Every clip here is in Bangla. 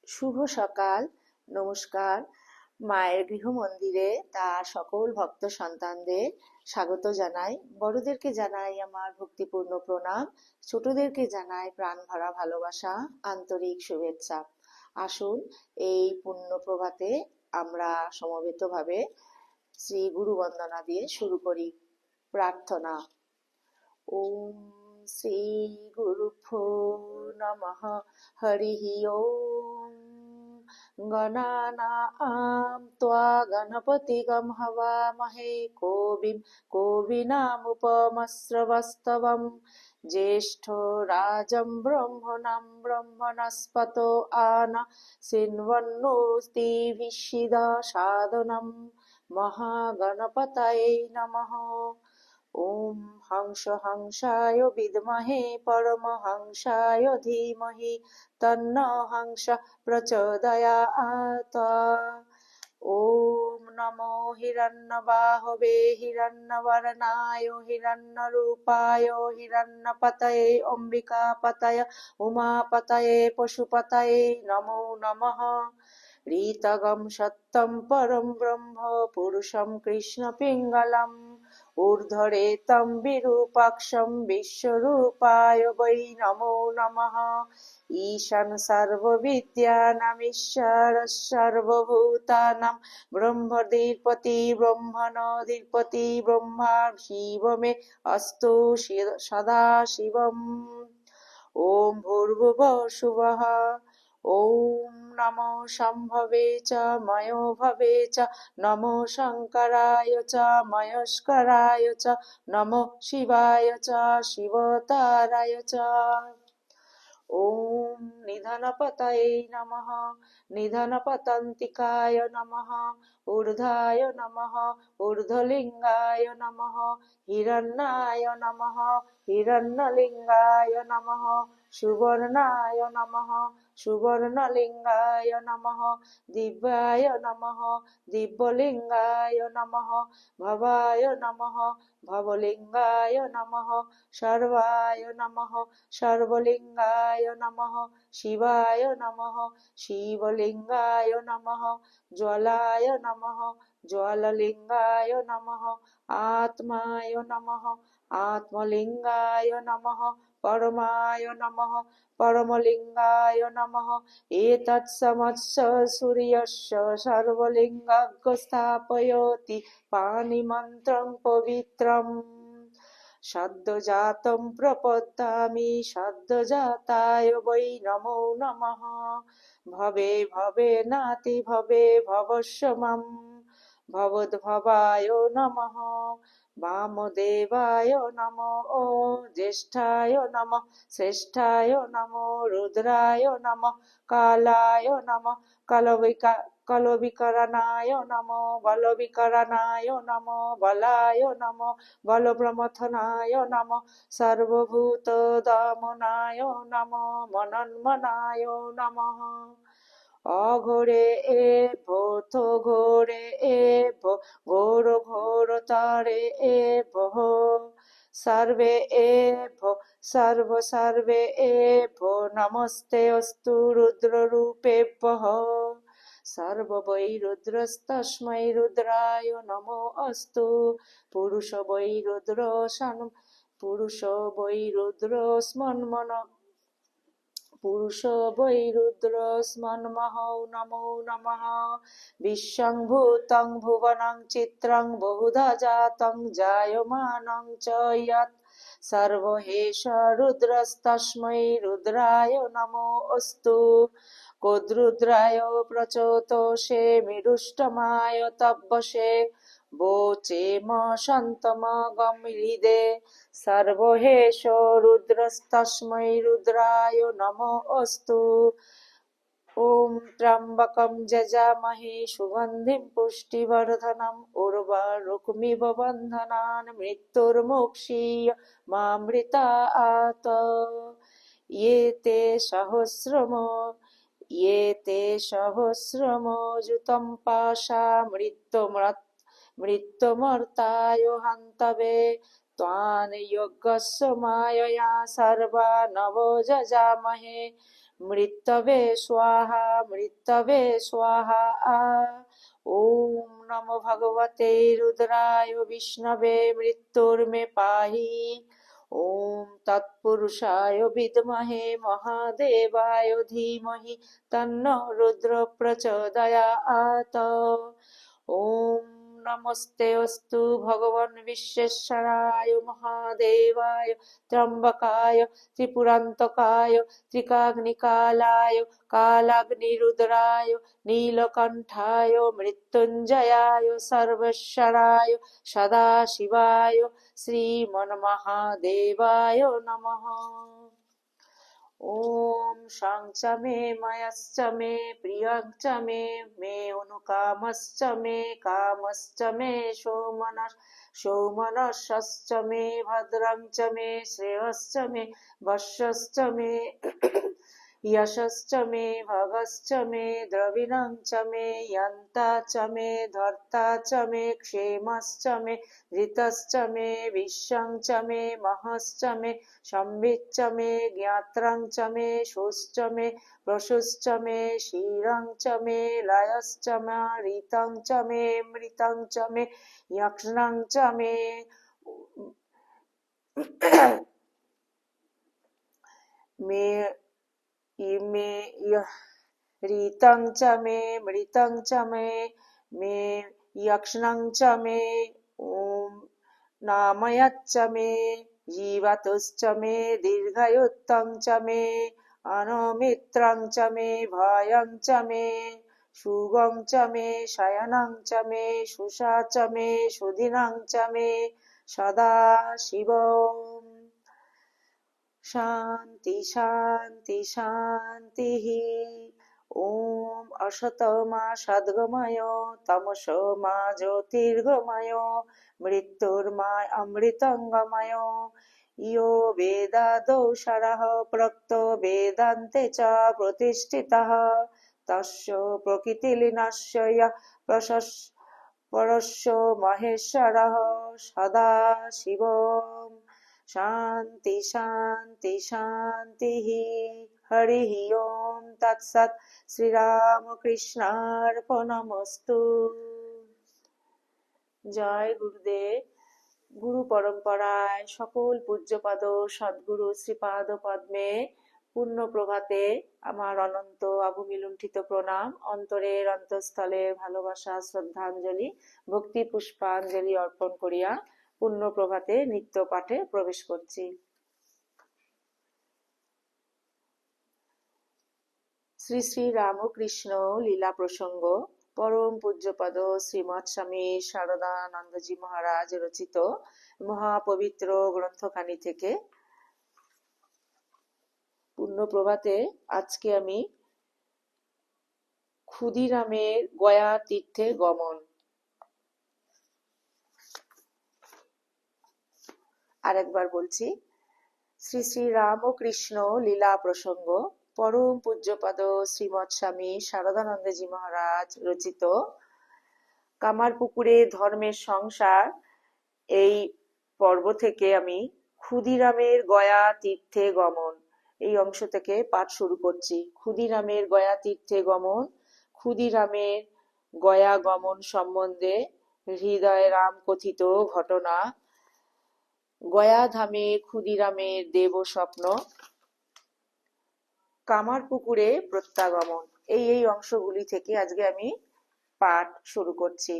শুভ সকাল। নমস্কার। মায়ের গৃহ মন্দিরে তার সকল ভক্ত সন্তানদের স্বাগত জানাই। বড়দেরকে জানাই আমার ভক্তিপূর্ণ প্রণাম, ছোটদেরকে জানাই প্রাণ ভরা ভালোবাসা, আন্তরিক শুভেচ্ছা। আসুন এই পুণ্য প্রভাতে আমরা সমবেতভাবে শ্রী গুরু বন্দনা দিয়ে শুরু করি। প্রার্থনা। ওম শ্রী গুরুভ্যো নমঃ। হরিঃ ওম। গণানাং ত্বা গণপতিগং হবামহে কবিনামুপমস্রবস্তবং জ্যেষ্ঠরাজং ব্রহ্মণাং ব্রহ্মণস্পতো আন শৃण्वन्नोतिभिः সাদনং। মহাগণপতয়ে নমঃ। ওম হংস হংসায় বিদ্মহে পরমহংসায় ধীমহি তন্নো হংস প্রচোদয়াৎ। ওম নমো হিরণ্যবাহবে হিরণ্যবর্ণায় হিরণ্যরূপায় হিরণ্যপতয়ে অম্বিকাপতয়ে উমাপতয়ে পশুপতয়ে নমো নমঃ। ঋতগম সত্যম পরম ব্রহ্ম পুরুষম কৃষ্ণ পিঙ্গলম ঊর্ধ্বরেতম বিরূপাক্ষম বিশ্বরূপায় বৈ নমো নমঃ। ঈশান সর্ববিদ্যানামীশ্বর সর্বভূতানাং ব্রহ্মধিপতি ব্রহ্মণোধিপতি ব্রহ্মা শিব মে অস্তু সদাশিবম। ওম ভূর্ভুবঃ শুভঃ। ওম নমো শম্ভবে চ ময়োভবে চ নমো শঙ্করায় চ মহেশ্বরায় চ নমো শিবায় চ শিবতারায় চ। ওম নিধনপতয়ে নমঃ। নিধনপতন্তিকায় নমঃ। ঊর্ধ্বায় নমঃ। ঊর্ধ্বলিঙ্গায় নমঃ। হিরণ্যায় নমঃ। হিরণ্যলিঙ্গায় নমঃ। সুবর্ণায় নমঃ। সুবর্ণলিঙ্গায় নমঃ। দিব্যায় নমঃ। দিব্যলিঙ্গায় নমঃ। ভবায় নমঃ। ভবলিঙ্গায় নমঃ। সর্বায় নমঃ। সর্বলিঙ্গায় নমঃ। শিবায় নমঃ। শিবলিঙ্গায় নমঃ। জ্বলায় নমঃ। জ্বললিঙ্গায় নমঃ। আত্মায় নমঃ। আত্মলিঙ্গায় নমঃ। পরমায় নমঃ। পরমলিঙ্গায় নমঃ। এতৎসমস্য সূর্যস্য সর্বলিঙ্গাগ্রে স্থাপয়তি পাণিমন্ত্রং পবিত্রম। সদ্যোজাতং প্রপদ্যামি সদ্যোজাতায় বৈ নমো নমঃ। ভবে ভবে নাতি ভবে ভবস্য মম। ভবদ্ভবায় নমঃ। বামদেবায় নমঃ। জ্যেষ্ঠায় নমঃ। শ্রেষ্ঠায় নমঃ। রুদ্রায় নমঃ। কালায় নমঃ। কলবিকরণায় নমঃ। বলবিকরণায় নমঃ। বলায় নমঃ। বলপ্রমথনায় নমঃ। সর্বভূতদমনায় নমঃ। মনন্মনায় নমঃ। অঘোরে এভো ঘোরে এভো ঘোর ঘোরতরে এভো সর্বে এভো সর্বে এভো নমস্তে অস্তু রুদ্ররূপেভ্যঃ। সর্ব বৈ রুদ্রস্তস্मै রুদ্রায় নমো অস্তু। পুরুষ বৈ রুদ্র পুরুষ বৈ রুদ্র স্মন্মন পুরুষ বৈ রুদ্র স্মন্মহো নমো নমঃ। বিশ্বং ভূতং ভুবনং চিত্রং বহুধা জাতং জায়মানং চ যৎ সর্বহেষ রুদ্রস্তস্मै রুদ্রায় নমো অস্তু। কোদ্রুদ্রায় প্রচোতসে মিরুষ্টমায় তব্বসে वोचेम शन्तमगमहृदे सर्वहेष रुद्रस्तस्मै रुद्राय नमो अस्तु। ॐ त्र्यम्बकं यजामहे सुगन्धिं पुष्टिवर्धनम् उर्वारुकमिव बन्धनान् मृत्युर्मुक्षीय मामृतात्। ये ते सहस्रमोऽजुतं पाशा मृत्युमर्ताय हन्तवे त्वान् यज्ञस्य मायया सर्वा नवो जजामहे মৃত্যবে স্বাহা মৃত্যবে স্বাহা। ওম নমো ভগবতে রুদ্রায় বিষ্ণবে মৃত্যুর্মে পাহি। ওম তৎপুরুষায় বিদ্মহে মহাদেবায় ধীমহি তন্নো রুদ্র প্রচোদয়াৎ। ওম নমস্তে অস্তু ভগবান বিশ্বেশ্বরায় মহাদেবায় ত্র্যম্বকায় ত্রিপুরান্তকায় ত্রিকাগ্নিকালায় কালাগ্নিরুদ্রায় নীলকণ্ঠায় মৃত্যুঞ্জয়ায় সর্বেশ্বরায় সদাশিবায় শ্রীমন্মহাদেবায় নমঃ। ওম শাং চ মে ময়শ্চ মে প্রিয়ং চ মে মে অনুকামশ্চ মে কামশ্চ মে সৌমনস্যশ্চ মে ভদ্রং চ মে শ্রেয়শ্চ মে বশ্যশ্চ মে यशश्च मे भगश्च मे द्रविणं च मे यन्ता च मे धर्ता च मे क्षेमश्च मे धृतश्च मे विश्वं च मे महश्च मे संविच्च मे ज्ञात्रं च मे शुश्च मे प्रशुश्च मे क्षीरं च मे लयश्च मे ऋतं च मे मृतं च मे यक्ष्णं च मे इमे ऋतं च मे मृतं च मे यक्ष्णं च मे ॐ नामयच्च मे जीवतुश्च मे दीर्घयुक्तं च मे अनमित्रं च मे भयं च मे शुभं च मे शयनं च मे शुषा च मे सुदिनं च मे सदा शिवम्। शांति शांति शांति। ओम असतमा सद्गमय तमसोमा ज्योतिर्गमय मृत्युर्मा अमृतंगमय यो वेदादौषरः प्रोक्तो वेदान्ते च प्रतिष्ठितः तस्य प्रकृतिलीनस्य यः परस्य महेश्वरः सदाशिवम्। शांति शांति शांति। हरि ओम तत्सत। श्री राम कृष्णार्पणमस्तु। জয় গুরুদেব। গুরু পরম্পরায় সকল পূজ্যপাদ সদ্গুরু শ্রীপাদ পদ্মে পূর্ণ প্রভাতে আমার অনন্ত অভূমি লুণ্ঠিত প্রণাম, অন্তরের অন্তঃস্থলের ভালোবাসা শ্রদ্ধাঞ্জলি ভক্তি পুষ্পাঞ্জলি অর্পণ করিয়া পূর্ণ প্রভাতে নিত্য পাঠে প্রবেশ করছি। শ্রী শ্রী রামকৃষ্ণ লীলা প্রসঙ্গ পরম পূজ্যপদ শ্রীমৎ স্বামী শারদানন্দজি মহারাজ রচিত মহাপবিত্র গ্রন্থখানি থেকে পূর্ণ প্রভাতে আজকে আমি ক্ষুদিরামের গয়া তীর্থে গমন, আরেকবার বলছি, শ্রী শ্রী রামকৃষ্ণ লীলা প্রসঙ্গ পরম পূজ্যপদ শ্রীমৎ স্বামী শারদানন্দজি মহারাজ রচিত কামারপুকুরে ধর্মের সংসার এই পর্ব থেকে আমি ক্ষুদিরামের গয়া তীর্থে গমন এই অংশ থেকে পাঠ শুরু করছি। ক্ষুদিরামের গয়া তীর্থে গমন। ক্ষুদিরামের গয়া গমন সম্বন্ধে হৃদয় রাম কথিত ঘটনা, গয়া ধামে ক্ষুদিরামের দেব স্বপ্ন, কামারপুকুরে প্রত্যাগমন, এই অংশগুলি থেকে আজকে আমি পাঠ শুরু করছি।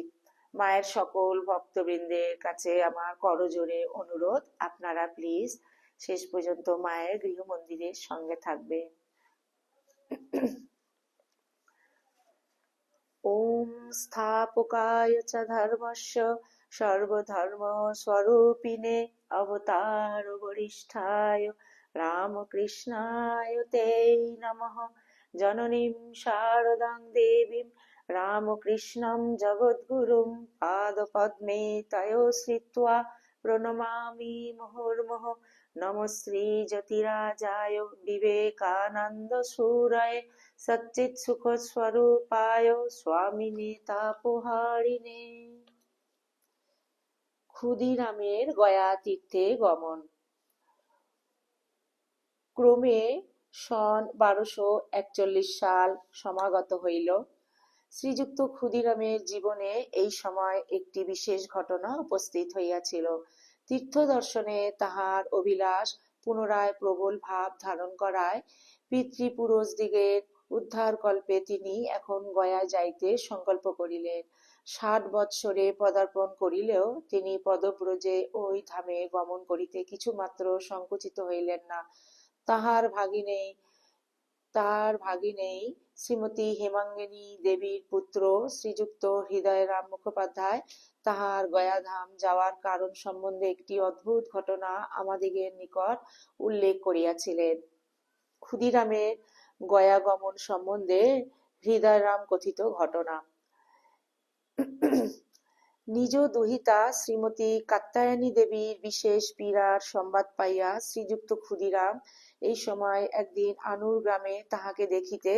মায়ের সকল ভক্তবৃন্দের কাছে আমার করজোড়ে অনুরোধ, আপনারা প্লিজ শেষ পর্যন্ত মায়ের গৃহ মন্দিরের সঙ্গে থাকবেন। ওম স্থাপকায় চ ধর্মস্য সর্বধর্ম স্বরূপিণে অবতার বরিষ্ঠায় রামকৃষ্ণায় তে নমঃ। জননীম শারদাং দেবীম রামকৃষ্ণম জগদ্গুরুম পাদপদ্মে তয়ো শ্রিত্বা প্রণমামি মুহুর্মুহ। নমঃ শ্রী জ্যোতিরাজায় বিবেকানন্দ সুরায় সচ্চিৎ সুখ স্বরূপায় স্বামিনে তাপহারিণে। ক্ষুদিরামের গয়া তীর্থে গমন। ক্রমে সন 1241 সাল সমাগত হইল। শ্রীযুক্ত ক্ষুদিরামের জীবনে এই সময় একটি বিশেষ ঘটনা উপস্থিত হইয়াছিল। তীর্থদর্শনে তাহার অভিলাষ পুনরায় প্রবল ভাব ধারণ করায় পিতৃপুরুষদিগের উদ্ধারকল্পে তিনি এখন গয়ায় যাইতে সংকল্প করিলেন। 60 বৎসরে পদার্পণ করিলেও তিনি পদব্রজে ওই ধামে গমন করিতে কিছুমাত্র সংকুচিত হইলেন না। তাহার ভাগিনেই শ্রীমতী হেমাঙ্গিনী দেবীর পুত্র শ্রীযুক্ত হৃদয়রাম মুখোপাধ্যায় তাহার গয়াধাম যাওয়ার কারণ সম্বন্ধে একটি অদ্ভুত ঘটনা আমাদিগের নিকট উল্লেখ করিয়াছিলেন। ক্ষুদিরামের গয়া গমন সম্বন্ধে হৃদয়রাম কথিত ঘটনা। নিজ দুহিতা শ্রীমতী কাত্যায়নী দেবীর বিশেষ পীড়ার সংবাদ পাইয়া শ্রীযুক্ত ক্ষুদিরাম এই সময় একদিন আনুর গ্রামে তাহাকে দেখিতে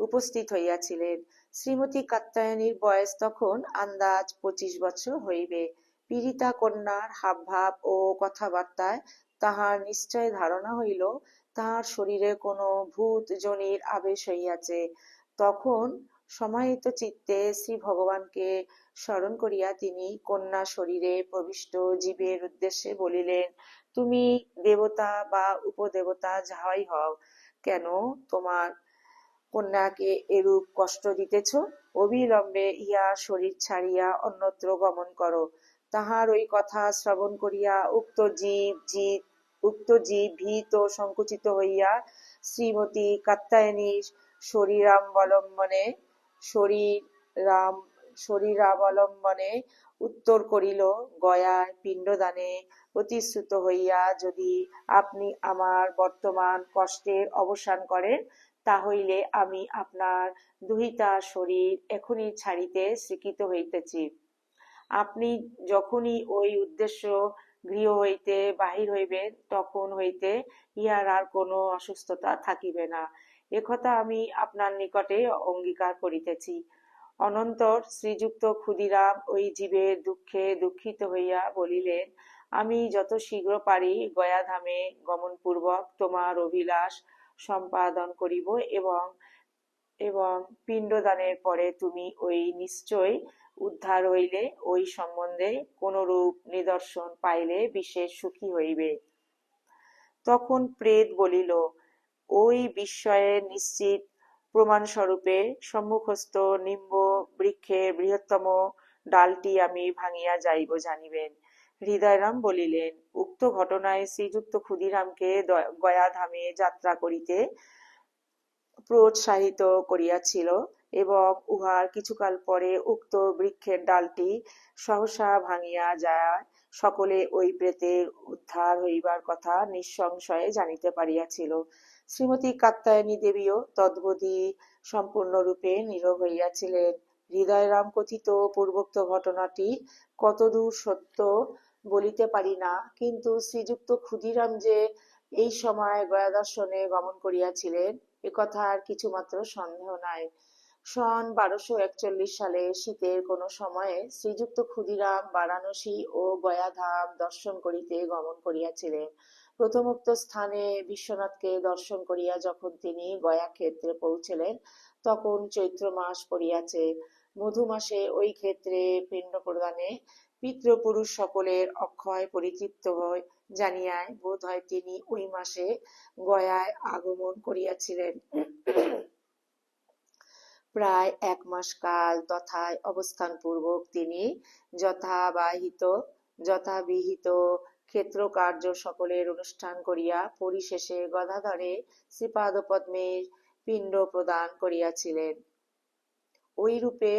উপস্থিত হইয়াছিলেন। শ্রীমতী কাত্যায়নীর বয়স তখন আন্দাজ 25 বছর হইবে। পীড়িতা কন্যার হাবভাব ও কথাবার্তায় তাহার নিশ্চয় ধারণা হইল তাহার শরীরে কোনো ভূত যোনির আবেশ হইয়াছে। তখন সমাহিত চিত্তে শ্রী ভগবানকে স্মরণ করিয়া তিনি কন্যা শরীরে প্রবিষ্ট জীবের উদ্দেশ্যে বলিলেন, তুমি দেবতা বা উপদেবতা যাহাই হও কেন, তোমার কন্যাকে এরূপ কষ্ট দিতেছ, অবিলম্বে ইহা শরীর ছাড়িয়া অন্যত্র গমন করো। তাহার ওই কথা শ্রবণ করিয়া উক্ত জীব ভীত সংকুচিত হইয়া শ্রীমতী কাত্যায়নীর শরীরাবলম্বনে উত্তর করিল, গয়ায় পিণ্ডদানে প্রতিশ্রুত হইয়া যদি আপনি আমার বর্তমান কষ্টের অবসান করেন, তাহলে আমি আপনার দুহিতার শরীর এখনই ছাড়িতে স্বীকৃত হইতেছি। আপনি যখনই ওই উদ্দেশ্য গৃহ হইতে বাহির হইবেন, তখন হইতে ইহার আর কোনো অসুস্থতা থাকিবে না, একথা আমি আপনার নিকটে অঙ্গীকার করিতেছি। অনন্তর শ্রীযুক্ত ক্ষুদিরাম ওই জীবের দুঃখে দুঃখিত হইয়া বলিলেন, আমি যত শীঘ্র পারি গয়াধামে গমনপূর্বক তোমার অভিলাষ সম্পাদন করিব এবং পিণ্ডদানের পরে তুমি ওই নিশ্চয় উদ্ধার হইলে ওই সম্বন্ধে কোনরূপ নিদর্শন পাইলে বিশেষ সুখী হইবে। তখন প্রেত বলিল, ওই বিস্ময়ের নিশ্চিত প্রমাণস্বরূপে সম্মুখস্থ নিম্ব বৃক্ষের বৃহত্তম ডালটি আমি ভাঙিয়া যাইব জানিবেন। হৃদয়রাম বলিলেন, উক্ত ঘটনায় শ্রীযুক্ত ক্ষুদিরামকে গয়াধামে যাত্রা করিতে প্রোৎসাহিত করিয়াছিল এবং উহার কিছুকাল পরে উক্ত বৃক্ষের ডালটি সহসা ভাঙিয়া যায় সকলে ওই প্রেতের উদ্ধার হইবার কথা নিঃসংশয়ে জানিতে পারিয়াছিল। শ্রীমতী কাত্যায়নী দেবীও তদ্বদি সম্পূর্ণরূপে নীরব হইয়াছিলেন। হৃদয়রাম কথিত পূর্বোক্ত ঘটনাটি কতদূর সত্য বলিতে পারি না, কিন্তু শ্রীযুক্ত ক্ষুদিরাম যে এই সময় গয়াদর্শনে গমন করিয়াছিলেন, একথার কিছুমাত্র সন্দেহ নাই। সন 1241 সালে শীতের কোন সময়ে শ্রীযুক্ত ক্ষুদিরাম বারাণসী ও গয়াধাম দর্শন করিতে গমন করিয়াছিলেন। প্রথমোক্ত স্থানে বিশ্বনাথকে দর্শন করিয়া যখন তিনি গয়া ক্ষেত্রে পৌঁছিলেন, তখন চৈত্র মাস পড়িয়াছে। মধু মাসে ওই ক্ষেত্রে পিণ্ড প্রদানে পিতৃপুরুষ সকলের অক্ষয় পরিতৃপ্ত হয় জানিয়ায় বোধ হয় তিনি ওই মাসে গয়ায় আগমন করিয়াছিলেন। প্রায় 1 মাস কাল তথায় অবস্থানপূর্বক তিনি যথাবিহিত ক্ষেত্রকার্য সকলের অনুষ্ঠান করিয়া পরিশেষে গদাধরে শ্রীপাদপদ্মে পিণ্ড প্রদান করিয়াছিলেন। ওইরূপে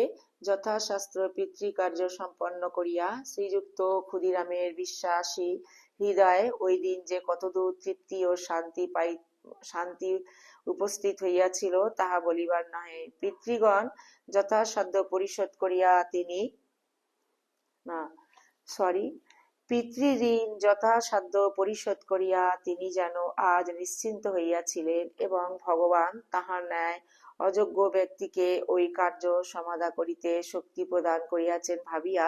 যথাশাস্ত্র পিতৃকার্য সম্পন্ন করিয়া শ্রীযুক্ত ক্ষুদিরামের বিশ্বাসী হৃদয়ে ওই দিন যে কতদূর তৃপ্তি ও শান্তি উপস্থিত হইয়াছিল তাহা বলিবার নহে। পিতৃঋণ যথাসাধ্য পরিশোধ করিয়া তিনি যেন আজ নিশ্চিন্ত হইয়াছিলেন এবং ভগবান তাহার ন্যায় অযোগ্য ব্যক্তিকে ওই কার্য সমাধা করিতে শক্তি প্রদান করিয়াছেন ভাবিয়া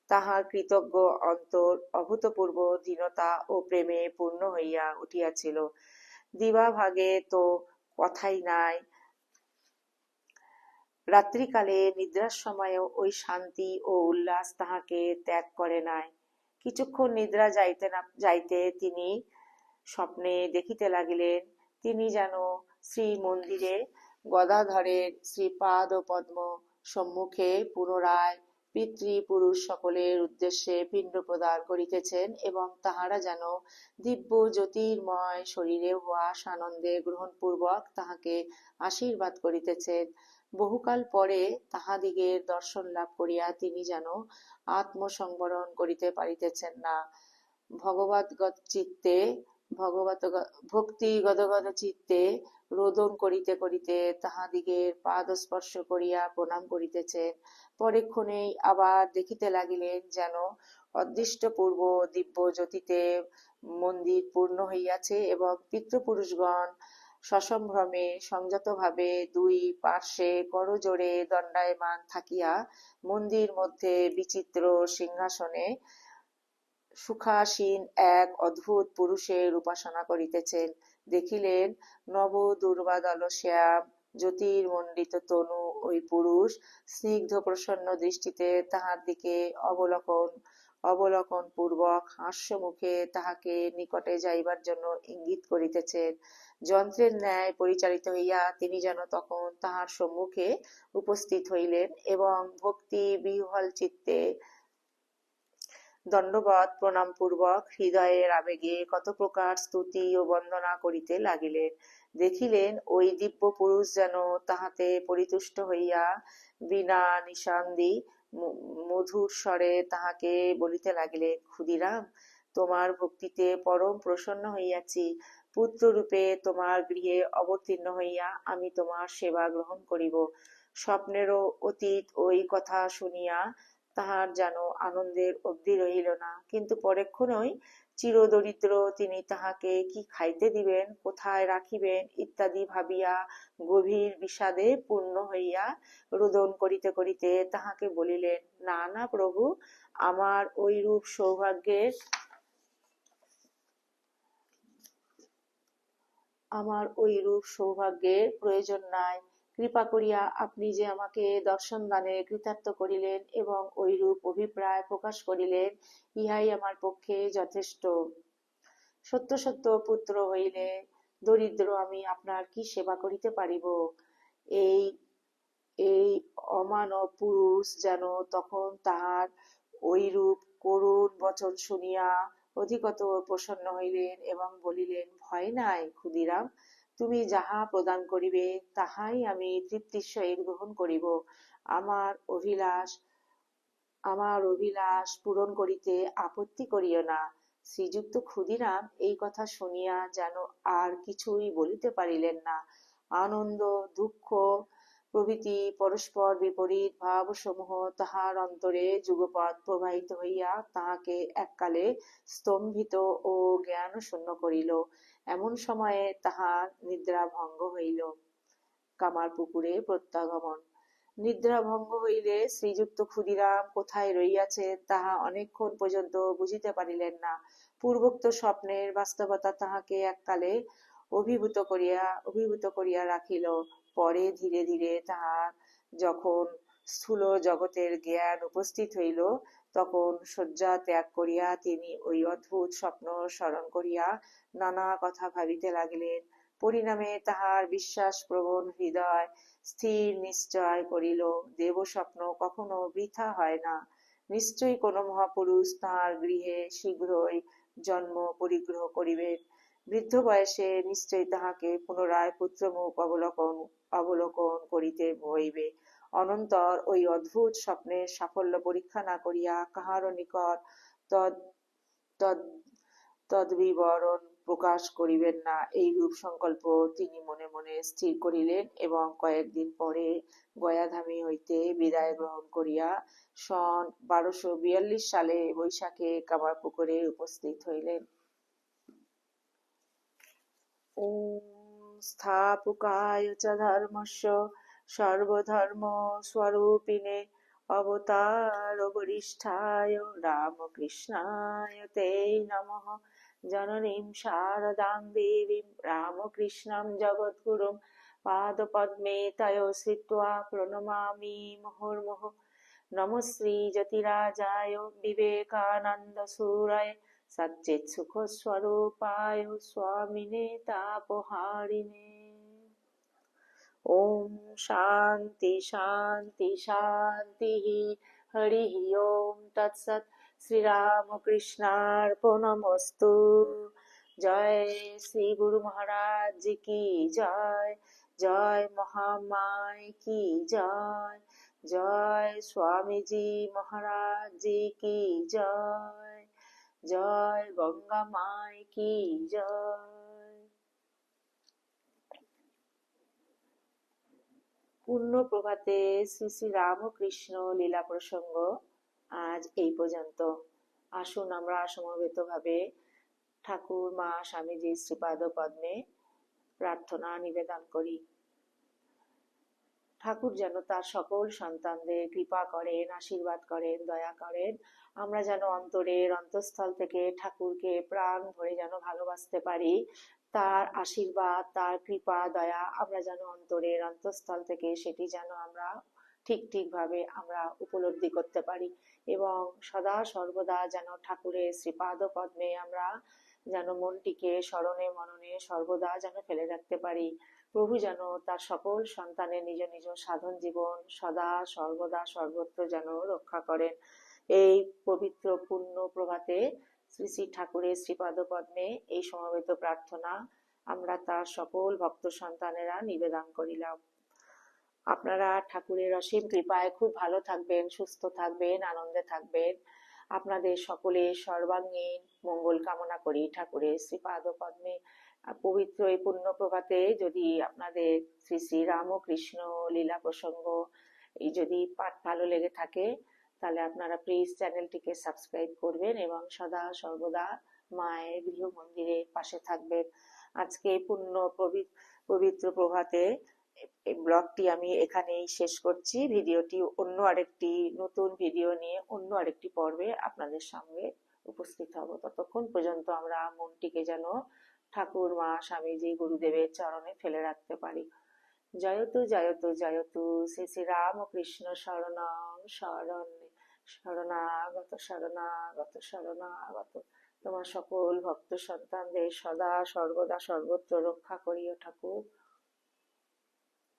তাহার কৃতজ্ঞ অন্তর অভূতপূর্ব দীনতা ও প্রেমে পূর্ণ হইয়া উঠিয়াছিল। দিবাভাগে তো কথাই নাই। রাত্রিকালে নিদ্রার সময়ও ওই শান্তি ও উল্লাস তাহাকে ত্যাগ করে নাই। কিছুক্ষণ নিদ্রা যাইতে তিনি স্বপ্নে দেখিতে লাগিলেন, তিনি যেন শ্রীমন্দিরে গদাধরের শ্রীপাদ পদ্ম সম্মুখে পুনরায় পিতৃপুরুষ সকলের উদ্দেশ্যে পিণ্ড প্রদান করিতেছেন এবং তাহারা যেন দিব্য জ্যোতির্ময় শরীরে হওয়া আনন্দে গ্রহণপূর্বক তাহাকে আশীর্বাদ করিতেছেন। বহুকাল পরে তাহাদিগের দর্শন লাভ করিয়া তিনি যেন আত্মসংবরণ করিতে পারিতেছেন না। ভগবদ্গত চিত্তে ভক্তি গদগদ চিত্তে রোদন করিতে করিতে তাহাদিগের পাদ স্পর্শ করিয়া প্রণাম করিতেছেন। পরেক্ষণেই আবার দেখিতে লাগিলেন যেন অদৃষ্টপূর্ব দিব্য জ্যোতিতে মন্দির পূর্ণ হইয়াছে এবং পিতৃপুরুষগণ সসম্ভ্রমে সংযতভাবে দুই পার্শ্বে করজোড়ে দণ্ডায়মান থাকিয়া মন্দির মধ্যে বিচিত্র সিংহাসনে সুখাসীন এক অদ্ভুত পুরুষের উপাসনা করিতেছেন। দেখিলেন নব দুর্বাদল শ্যাম জ্যোতির্মণ্ডিত তনু ওই পুরুষ স্নিগ্ধ প্রসন্ন দৃষ্টিতে তাহার দিকে অবলোকন পূর্বক হাস্য মুখে তাহাকে নিকটে যাইবার জন্য ইঙ্গিত করিতেছেন। যন্ত্রের ন্যায় পরিচালিত হইয়া তিনি যেন তখন তাহার সম্মুখে উপস্থিত হইলেন এবং ভক্তি বিহ্বল চিত্তে দণ্ডবৎ প্রণাম পূর্বক হৃদয়ের আবেগে কত প্রকার স্তুতি ও বন্দনা করিতে লাগিলেন। দেখিলেন ওই দিব্য পুরুষ যেন তাহাতে পরিতুষ্ট হইয়া বিনা নিঃসন্দি মধুর স্বরে তাহাকে বলিতে লাগিলেন, ক্ষুদিরাম, তোমার ভক্তিতে পরম প্রসন্ন হইয়াছি। পুত্ররূপে তোমার গৃহে অবতীর্ণ হইয়া আমি তোমার সেবা গ্রহণ করিব। স্বপ্নেরও অতীত ওই কথা শুনিয়া তাহার যেন আনন্দের অবধি রহিল না, কিন্তু পরেক্ষণেই চিরদরিদ্র তিনি তাহাকে কি খাইতে দিবেন, কোথায় রাখিবেন ইত্যাদি ভাবিয়া গভীর বিষাদে পূর্ণ হইয়া রোদন করিতে করিতে তাহাকে বলিলেন, না না প্রভু, আমার ওইরূপ সৌভাগ্যের প্রয়োজন নাই। কৃপা করিয়া আপনি যে আমাকে দর্শন দানে কৃতার্থ করিলেন এবং ঐরূপ অভিপ্রায় প্রকাশ করিলেন, ইহাই আমার পক্ষে যথেষ্ট। সত্য সত্য পুত্র হইলে দরিদ্র আমি আপনার কি সেবা করিতে পারিব? এই অমানব পুরুষ যেন তখন তাহার ঐরূপ করুণ বচন শুনিয়া অধিকতর প্রসন্ন হইলেন এবং বলিলেন, ভয় নাই ক্ষুদিরাম, তুমি যাহা প্রদান করিবে তাহাই আমি তৃপ্তির সহিত গ্রহণ করিব। আমার অভিলাষ পূরণ করিতে আপত্তি করিও না। শ্রীযুক্ত ক্ষুদিরাম এই কথা শুনিয়া যেন আর কিছুই বলিতে পারিলেন না। আনন্দ, দুঃখ প্রভৃতি পরস্পর বিপরীত ভাবসমূহ তাহার অন্তরে যুগপৎ প্রবাহিত হইয়া তাহাকে এককালে স্তম্ভিত ও জ্ঞানশূন্য করিল। এমন সময়ে তাহার নিদ্রা ভঙ্গ হইল। কামারপুকুরে প্রত্যাগমন। নিদ্রা ভঙ্গ হইলে শ্রীযুক্ত ক্ষুদিরাম কোথায় রহিয়াছেন তাহা অনেকক্ষণ পর্যন্ত বুঝিতে পারিলেন না। পূর্বোক্ত স্বপ্নের বাস্তবতা তাহাকে এককালে অভিভূত করিয়া রাখিল। পরে ধীরে ধীরে তাহার যখন স্থূল জগতের জ্ঞান উপস্থিত হইল, তখন শয্যা ত্যাগ করিয়া তিনি ওই অদ্ভুত স্বপ্ন স্মরণ করিয়া নানা কথা ভাবিতে লাগিলেন। পরিণামে তাহার বিশ্বাসপ্রবণ হৃদয় স্থির নিশ্চয় করিল, দেবস্বপ্ন কখনো বৃথা হয় না। নিশ্চয়ই কোন মহাপুরুষ তাহার গৃহে শীঘ্রই জন্ম পরিগ্রহ করিবেন। বৃদ্ধ বয়সে নিশ্চয়ই তাহাকে পুনরায় পুত্রমুখ অবলোকন করিতে হইবে। অনন্তর ওই অদ্ভুত স্বপ্নের সাফল্য পরীক্ষা না করিয়া কাহারও নিকট তদ্বিবরণ প্রকাশ করিবেন না, এইরূপ সংকল্প তিনি মনে মনে স্থির করিলেন এবং কয়েকদিন পরে গয়াধামী হইতে বিদায় গ্রহণ করিয়া সন 1242 সালে বৈশাখে কামারপুকুরে উপস্থিত হইলেন। ওম স্থাপকায় চ ধর্মস্য সর্বধর্ম স্বরূপিণে অবতার বরিষ্ঠায় রামকৃষ্ণায় তে নমঃ। জননীম শারদাং দেবীম রামকৃষ্ণম জগদ্গুরুম पादपद्मे तयो श्रित्वा प्रणमामि मुहुर्मुहुः। नमः श्रीजतिराजाय विवेकानन्दसूरय सच्चित्सुखस्वरूपाय स्वामिने तापहारिणे। ओम शांति शांति शांति। हरि ओम तत्सत्। श्री रामकृष्णार्पणमस्तु। जय श्री गुरु महाराज जी की जय। जय महामाई की जय। जय स्वामी जी महाराज जी की जय। जय गंगा माई की जय। পূর্ণ প্রভাতে শ্রী শ্রী রামকৃষ্ণ লীলা প্রসঙ্গ আজ এই পর্যন্ত। আসুন আমরা সমবেত ভাবে ঠাকুর মা স্বামীজির শ্রীপাদ পদ্মে প্রার্থনা নিবেদন করি। ঠাকুর যেন তার সকল সন্তানদের কৃপা করেন, আশীর্বাদ করেন, দয়া করেন। আমরা যেন অন্তরের অন্তঃস্থল থেকে ঠাকুরকে প্রাণ ভরে যেন ভালোবাসতে পারি। তার আশীর্বাদ, তার কৃপা, দয়া আমরা যেন অন্তরের অন্তঃস্থল থেকে সেটি যেন আমরা ঠিক ভাবে আমরা উপলব্ধি করতে পারি এবং সদা সর্বদা যেন ঠাকুরের শ্রীপাদ পদ্মে আমরা যেন মনটিকে স্মরণে মননে সর্বদা যেন ফেলে রাখতে পারি। প্রভু যেন তার সকল সন্তানের নিজ নিজ সাধন জীবন সদা সর্বদা সর্বত্র যেন রক্ষা করেন। এই পবিত্র পূর্ণ প্রভাতে শ্রী শ্রী ঠাকুরের শ্রীপাদ পদ্মে এই সমবেত প্রার্থনা আমরা তার সকল ভক্ত সন্তানেরা নিবেদন করিলাম। আপনারা ঠাকুরের অসীম কৃপায় খুব ভালো থাকবেন, সুস্থ থাকবেন, আনন্দে থাকবেন। আপনাদের সকলের সর্বাঙ্গীন মঙ্গল কামনা করি ঠাকুরের শ্রীপাদ পদ্মে। পবিত্র এই পুণ্য প্রভাতে যদি আপনাদের শ্রী শ্রী রামকৃষ্ণ লীলা প্রসঙ্গ এই যদি পাঠ ভালো লেগে থাকে তাহলে আপনারা প্লিজ চ্যানেলটিকে সাবস্ক্রাইব করবেন এবং সদা সর্বদা মায়ের গৃহ মন্দিরের পাশে থাকবেন। আজকে পূর্ণ পবিত্র প্রভাতে এই ব্লগটি আমি এখানেই শেষ করছি। ভিডিওটি অন্য আরেকটি নতুন ভিডিও নিয়ে অন্য আরেকটি পর্বে আপনাদের সঙ্গে উপস্থিত হব। ততক্ষণ পর্যন্ত আমরা মনটিকে যেন ঠাকুর মা স্বামীজি গুরুদেবের চরণে ফেলে রাখতে পারি। জয়তু জয়তু জয়তু শ্রী শ্রী রামকৃষ্ণ শরণং শরণ্যে শরণাগত শরণাগত শরণাগত। তোমার সকল ভক্ত সন্তানদের সদা সর্বদা সর্বত্র রক্ষা করিও ঠাকুর।